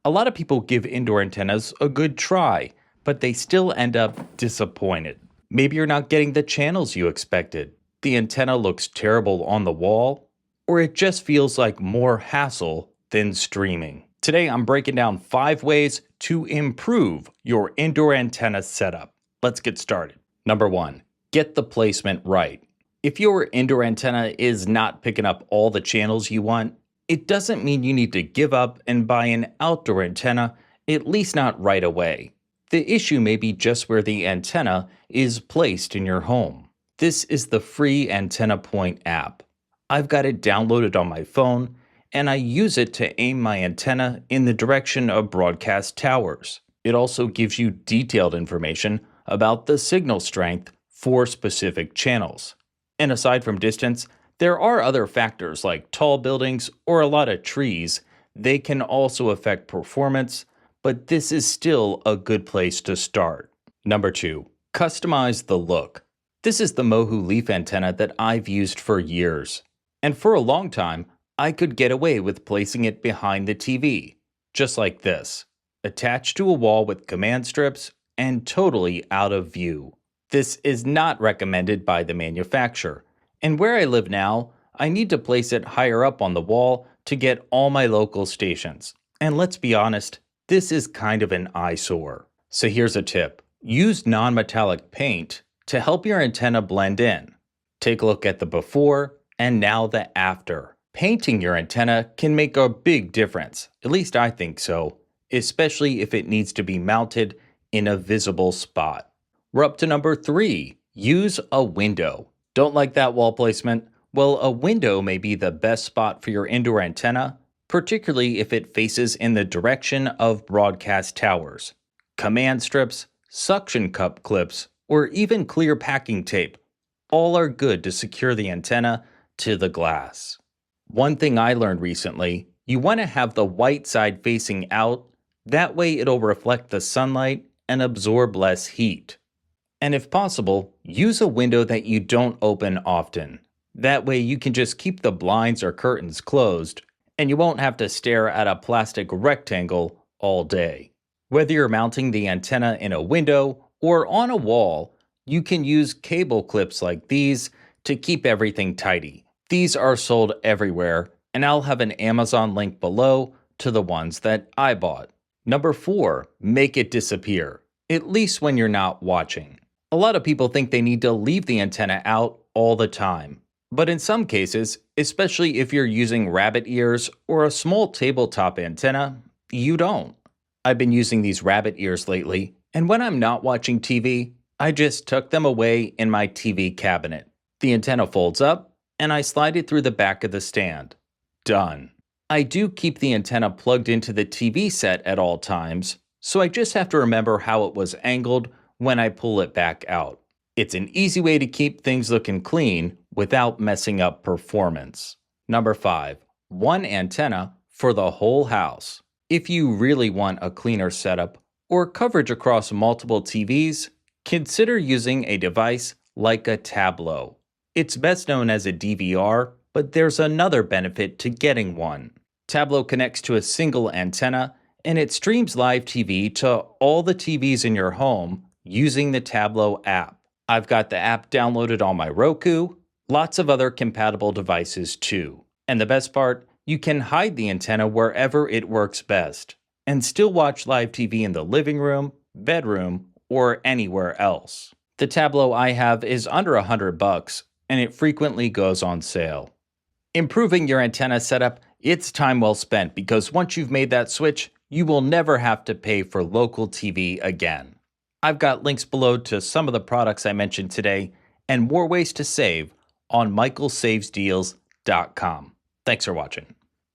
A lot of people give indoor antennas a good try, but they still end up disappointed. Maybe you're not getting the channels you expected, the antenna looks terrible on the wall, or it just feels like more hassle than streaming. Today, I'm breaking down 5 ways to improve your indoor antenna setup. Let's get started. Number 1, get the placement right. If your indoor antenna is not picking up all the channels you want, it doesn't mean you need to give up and buy an outdoor antenna, at least not right away. The issue may be just where the antenna is placed in your home. This is the free Antenna Point app. I've got it downloaded on my phone, and I use it to aim my antenna in the direction of broadcast towers. It also gives you detailed information about the signal strength for specific channels. And aside from distance, there are other factors like tall buildings or a lot of trees. They can also affect performance, but this is still a good place to start. Number 2, customize the look. This is the Mohu leaf antenna that I've used for years. And for a long time, I could get away with placing it behind the TV, just like this, attached to a wall with command strips and totally out of view. This is not recommended by the manufacturer, and where I live now, I need to place it higher up on the wall to get all my local stations. And let's be honest, this is kind of an eyesore. So here's a tip. Use non-metallic paint to help your antenna blend in. Take a look at the before and now the after. Painting your antenna can make a big difference, at least I think so, especially if it needs to be mounted in a visible spot. We're up to number 3, use a window. Don't like that wall placement? Well, a window may be the best spot for your indoor antenna, particularly if it faces in the direction of broadcast towers. Command strips, suction cup clips, or even clear packing tape, all are good to secure the antenna to the glass. One thing I learned recently, you want to have the white side facing out, that way it'll reflect the sunlight and absorb less heat. And if possible, use a window that you don't open often. That way you can just keep the blinds or curtains closed, and you won't have to stare at a plastic rectangle all day. Whether you're mounting the antenna in a window or on a wall, you can use cable clips like these to keep everything tidy. These are sold everywhere, and I'll have an Amazon link below to the ones that I bought. Number 4, make it disappear, at least when you're not watching. A lot of people think they need to leave the antenna out all the time. But in some cases, especially if you're using rabbit ears or a small tabletop antenna, you don't. I've been using these rabbit ears lately, and when I'm not watching TV, I just tuck them away in my TV cabinet. The antenna folds up, and I slide it through the back of the stand. Done. I do keep the antenna plugged into the TV set at all times, so I just have to remember how it was angled when I pull it back out. It's an easy way to keep things looking clean without messing up performance. Number 5, one antenna for the whole house. If you really want a cleaner setup or coverage across multiple TVs, consider using a device like a Tablo. It's best known as a DVR, but there's another benefit to getting one. Tablo connects to a single antenna, and it streams live TV to all the TVs in your home using the Tablo app. I've got the app downloaded on my Roku, lots of other compatible devices too. And the best part, you can hide the antenna wherever it works best, and still watch live TV in the living room, bedroom, or anywhere else. The Tablo I have is under $100, and it frequently goes on sale. Improving your antenna setup, it's time well spent because once you've made that switch, you will never have to pay for local TV again. I've got links below to some of the products I mentioned today and more ways to save on michaelsavesdeals.com. Thanks for watching.